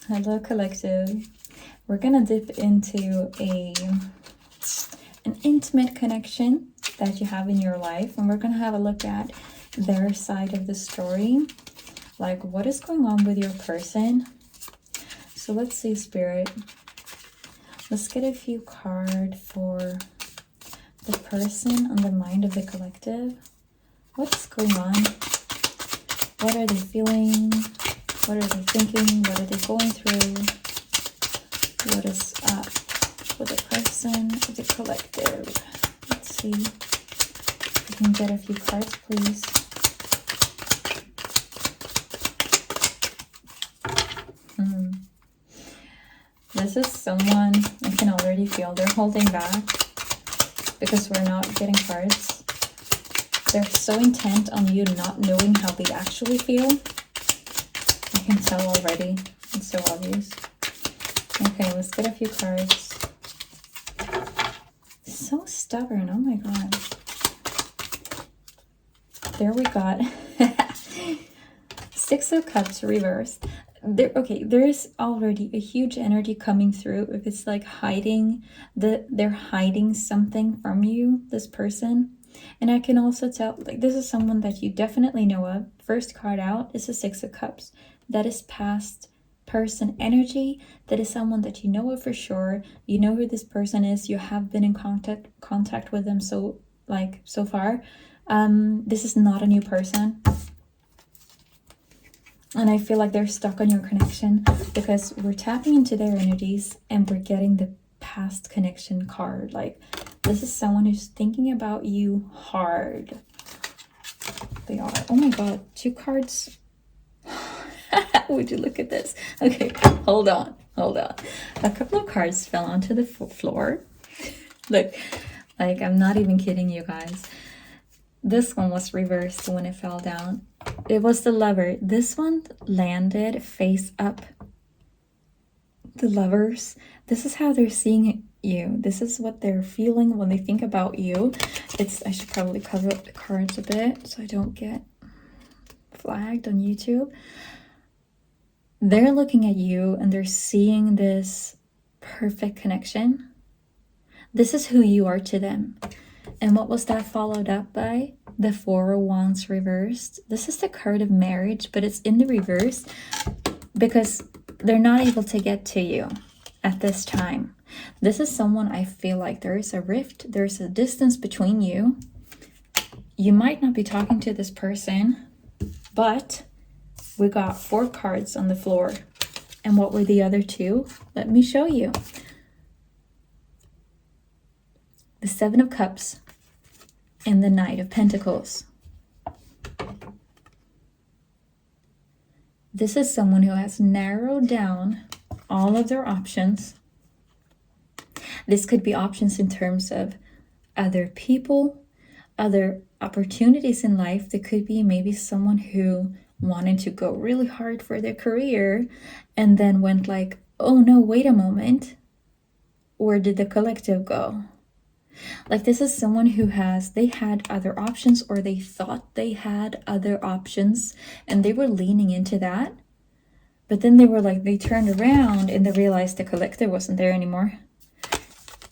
Hello, collective. We're gonna dip into an intimate connection that you have in your life, and we're gonna have a look at their side of the story, like what is going on with your person. So let's see, Spirit. Let's get a few cards for the person on the mind of the collective. What's going on? What are they feeling? What are they thinking? What are they going through? What is up with the person of the collective? Let's see. We can get a few cards, please. This is someone I can already feel they're holding back because we're not getting cards. They're so intent on you not knowing how they actually feel. I can tell already. It's so obvious. Okay, let's get a few cards. So stubborn. Oh my god. There we got Six of Cups reversed. There's already a huge energy coming through. If it's like they're hiding something from you, this person. And I can also tell, like, this is someone that you definitely know of. First card out is a Six of Cups. That is past person energy. That is someone that you know of for sure. You know who this person is. You have been in contact with them so far. This is not a new person. And I feel like they're stuck on your connection because we're tapping into their energies and we're getting the past connection card. Like, this is someone who's thinking about you hard. They are. Oh my god, 2 cards. Would you look at this? Okay, hold on. A couple of cards fell onto the floor. Look, like, I'm not even kidding you guys. This one was reversed when it fell down. It was the Lover. This one landed face up. The Lovers. This is how they're seeing you. This is what they're feeling when they think about you. I should probably cover up the cards a bit so I don't get flagged on YouTube. They're looking at you and they're seeing this perfect connection. This is who you are to them. And what was that followed up by? The Four of Wands reversed. This is the card of marriage, but it's in the reverse because they're not able to get to you at this time. This is someone I feel like there is a rift, there's a distance between you. You might not be talking to this person, but we got 4 cards on the floor. And what were the other 2? Let me show you. The Seven of Cups and the Knight of Pentacles. This is someone who has narrowed down all of their options. This could be options in terms of other people, other opportunities in life. There could be maybe someone who wanted to go really hard for their career and then went like, oh no, wait a moment. Where did the collective go? Like, this is someone who they had other options, or they thought they had other options and they were leaning into that. But then they turned around and they realized the collective wasn't there anymore.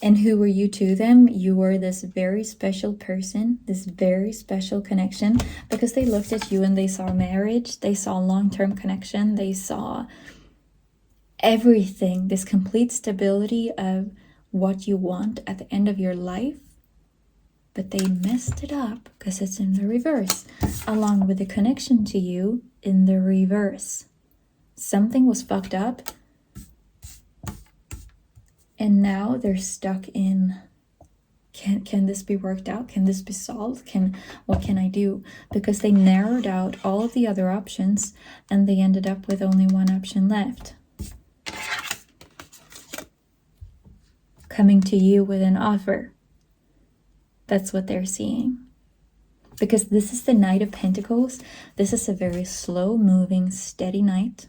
And who were you to them? You were this very special person, this very special connection, because they looked at you and they saw marriage, they saw long-term connection, they saw everything, this complete stability of what you want at the end of your life. But they messed it up because it's in the reverse, along with the connection to you in the reverse. Something was fucked up and now they're stuck in, can this be worked out? Can this be solved? What can I do? Because they narrowed out all of the other options and they ended up with only one option left. Coming to you with an offer. That's what they're seeing. Because this is the Knight of Pentacles. This is a very slow-moving, steady knight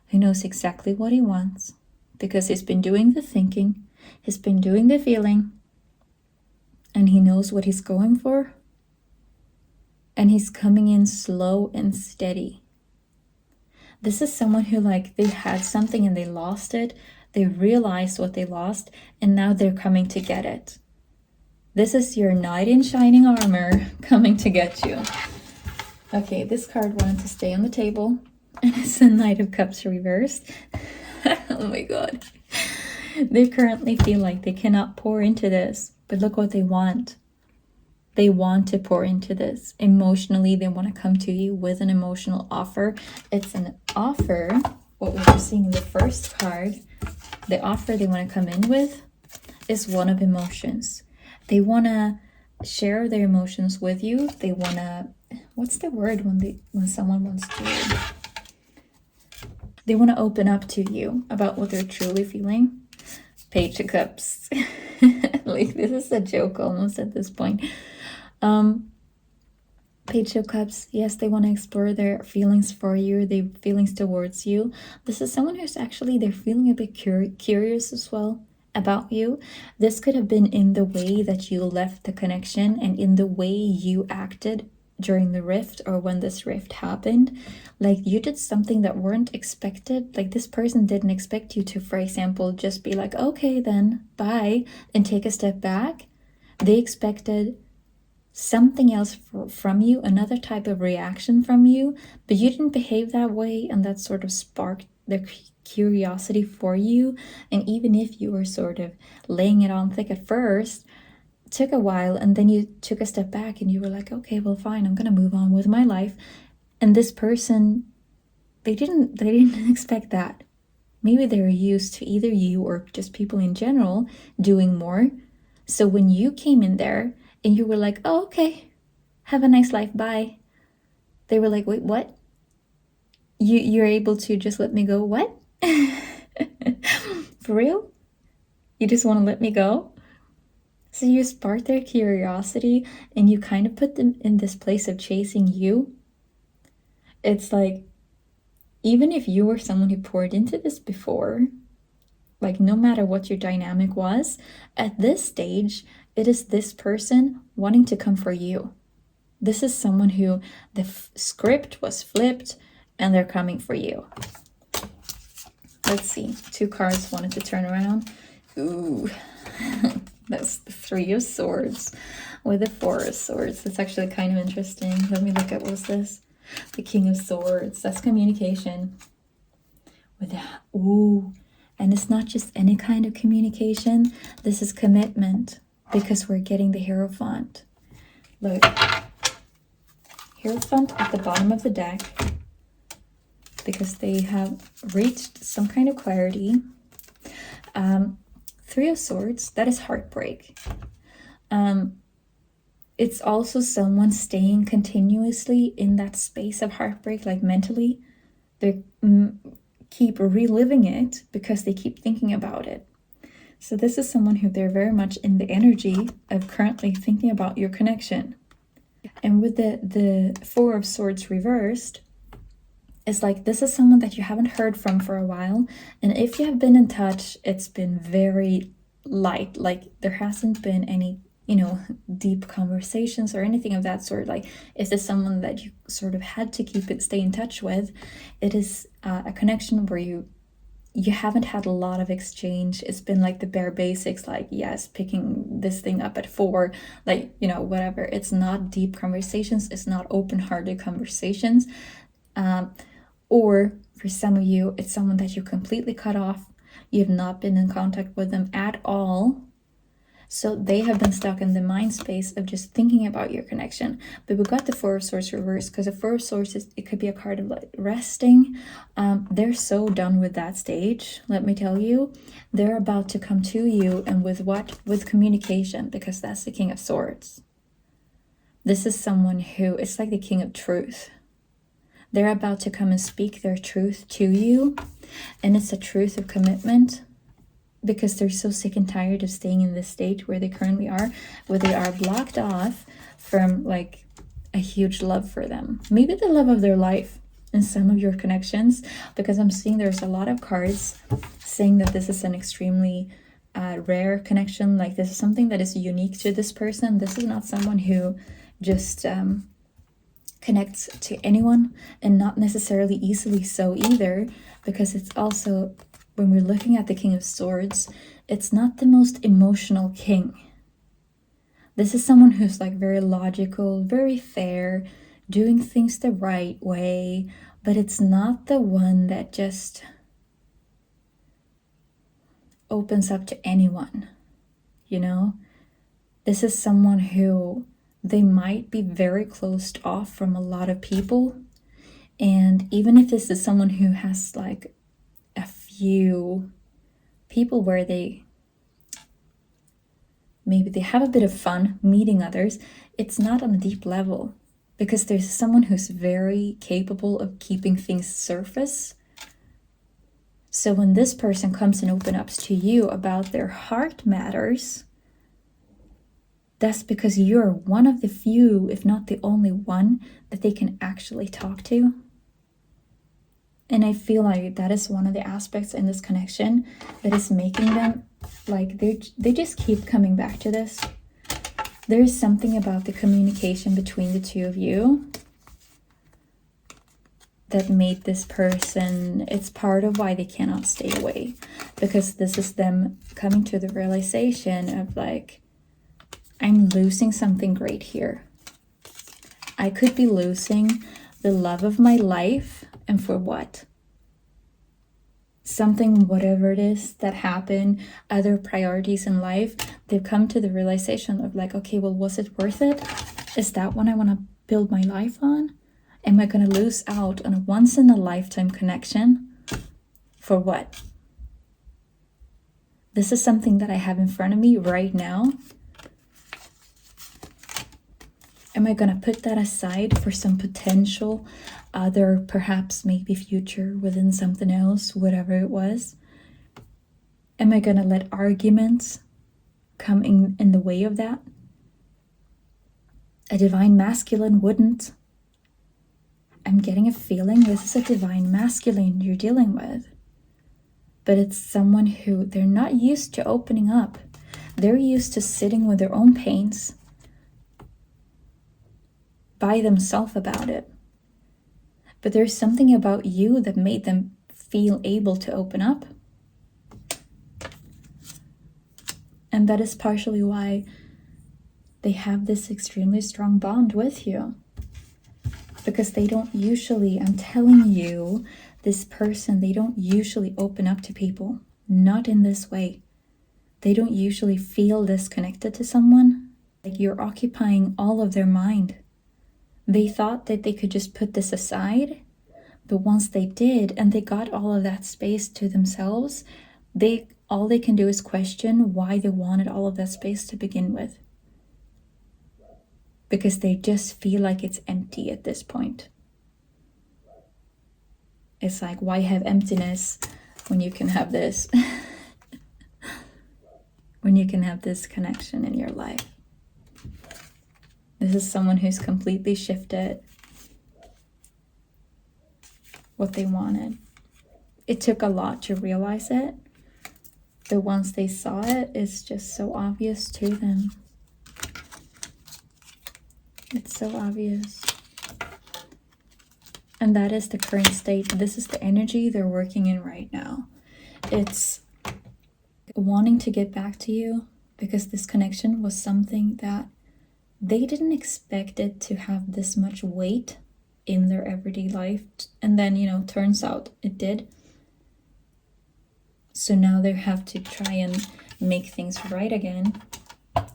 who knows exactly what he wants. Because he's been doing the thinking. He's been doing the feeling. And he knows what he's going for. And he's coming in slow and steady. This is someone who, like, they had something and they lost it. They realized what they lost, and now they're coming to get it. This is your knight in shining armor coming to get you. Okay, this card wanted to stay on the table, and it's the Knight of Cups reversed. Oh my god. They currently feel like they cannot pour into this, but look what they want. They want to pour into this. Emotionally, they want to come to you with an emotional offer. It's an offer, what we were seeing in the first card, the offer they want to come in with is one of emotions. They want to share their emotions with you. They want to, what's the word when someone wants to, they want to open up to you about what they're truly feeling. Page of Cups. Like, this is a joke almost at this point. Page of Cups, yes, they want to explore their feelings for you, their feelings towards you. This is someone who's actually, they're feeling a bit curious as well about you. This could have been in the way that you left the connection and in the way you acted during the rift, or when this rift happened. Like, you did something that weren't expected. Like, this person didn't expect you to, for example, just be like, okay then, bye, and take a step back. They expected something else from you, another type of reaction from you, but you didn't behave that way, and that sort of sparked their curiosity for you. And even if you were sort of laying it on thick at first, took a while, and then you took a step back and you were like, okay, well, fine, I'm gonna move on with my life. And this person, they didn't expect that. Maybe they were used to either you or just people in general doing more. So when you came in there and you were like, oh, okay, have a nice life, bye, they were like, wait, what? You're able to just let me go? What? For real? You just want to let me go? So you spark their curiosity and you kind of put them in this place of chasing you. It's like, even if you were someone who poured into this before, like, no matter what your dynamic was, at this stage, it is this person wanting to come for you. This is someone who the script was flipped and they're coming for you. Let's see. 2 cards wanted to turn around. Ooh. That's the 3 of Swords with the 4 of Swords. That's actually kind of interesting. Let me look at, what's this? The King of Swords. That's communication. With that, ooh. And it's not just any kind of communication. This is commitment, because we're getting the Hierophant. Look. Hierophant at the bottom of the deck, because they have reached some kind of clarity. 3 of Swords, that is heartbreak. It's also someone staying continuously in that space of heartbreak, like mentally. They keep reliving it because they keep thinking about it. So this is someone who they're very much in the energy of currently thinking about your connection. And with the 4 of Swords reversed, it's like, this is someone that you haven't heard from for a while. And if you have been in touch, it's been very light. Like, there hasn't been any, deep conversations or anything of that sort. Like, is this someone that you sort of had to stay in touch with? It is a connection where you haven't had a lot of exchange. It's been like the bare basics, like, yes, picking this thing up at 4, like, whatever. It's not deep conversations. It's not open-hearted conversations. Or for some of you, it's someone that you completely cut off. You have not been in contact with them at all. So they have been stuck in the mind space of just thinking about your connection. But we got the 4 of Swords reversed, because the 4 of Swords, it could be a card of like resting. They're so done with that stage, let me tell you. They're about to come to you, and with what? With communication, because that's the King of Swords. This is someone who, it's like the King of Truth. They're about to come and speak their truth to you. And it's a truth of commitment, because they're so sick and tired of staying in this state where they currently are, where they are blocked off from like a huge love for them. Maybe the love of their life in some of your connections, because I'm seeing there's a lot of cards saying that this is an extremely rare connection. Like, this is something that is unique to this person. This is not someone who just connects to anyone, and not necessarily easily so either, because it's also, when we're looking at the King of Swords, it's not the most emotional king. This is someone who's like very logical, very fair, doing things the right way, but it's not the one that just opens up to anyone, you know? This is someone who, they might be very closed off from a lot of people. And even if this is someone who has like a few people where maybe they have a bit of fun meeting others, it's not on a deep level, because there's someone who's very capable of keeping things surface. So when this person comes and opens up to you about their heart matters, that's because you're one of the few, if not the only one, that they can actually talk to. And I feel like that is one of the aspects in this connection that is making them, like, they just keep coming back to this. There's something about the communication between the two of you that made this person, it's part of why they cannot stay away. Because this is them coming to the realization of like, I'm losing something great here. I could be losing the love of my life, and for what? Something, whatever it is that happened, other priorities in life, they've come to the realization of like, okay, well, was it worth it? Is that what I want to build my life on? Am I going to lose out on a once-in-a-lifetime connection? For what? This is something that I have in front of me right now. Am I going to put that aside for some potential other, perhaps maybe future within something else, whatever it was? Am I going to let arguments come in the way of that? A divine masculine wouldn't. I'm getting a feeling this is a divine masculine you're dealing with. But it's someone who, they're not used to opening up. They're used to sitting with their own pains by themselves about it. But there's something about you that made them feel able to open up. And that is partially why they have this extremely strong bond with you. Because they don't usually, I'm telling you, this person, they don't usually open up to people. Not in this way. They don't usually feel disconnected to someone. Like you're occupying all of their mind. They thought that they could just put this aside, but once they did, and they got all of that space to themselves, all they can do is question why they wanted all of that space to begin with. Because they just feel like it's empty at this point. It's like, why have emptiness when you can have this? When you can have this connection in your life. This is someone who's completely shifted what they wanted. It took a lot to realize it, but once they saw it, it's just so obvious to them. It's so obvious. And that is the current state. This is the energy they're working in right now. It's wanting to get back to you because this connection was something that they didn't expect it to have this much weight in their everyday life. And then, turns out it did. So now they have to try and make things right again.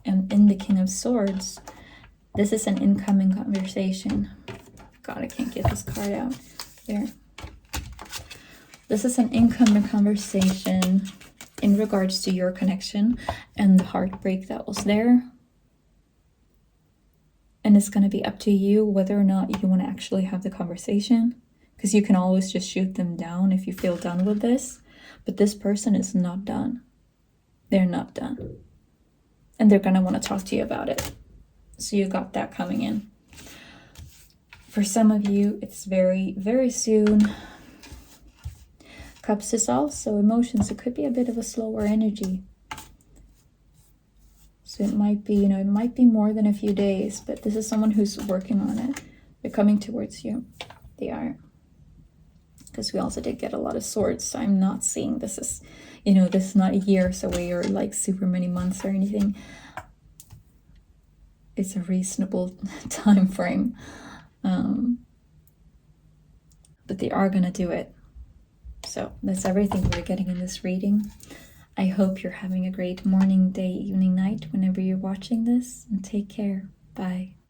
And in the King of Swords, this is an incoming conversation. God, I can't get this card out. There. This is an incoming conversation in regards to your connection and the heartbreak that was there. And it's going to be up to you whether or not you want to actually have the conversation. Because you can always just shoot them down if you feel done with this. But this person is not done. They're not done. And they're going to want to talk to you about it. So you got that coming in. For some of you, it's very, very soon. Cups is also emotions. It could be a bit of a slower energy. So it might be, it might be more than a few days, but this is someone who's working on it. They're coming towards you. They are. Because we also did get a lot of swords, so I'm not seeing this as, you know, this is not years away or like super many months or anything. It's a reasonable time frame. But they are gonna do it. So that's everything we're getting in this reading. I hope you're having a great morning, day, evening, night, whenever you're watching this, and take care. Bye.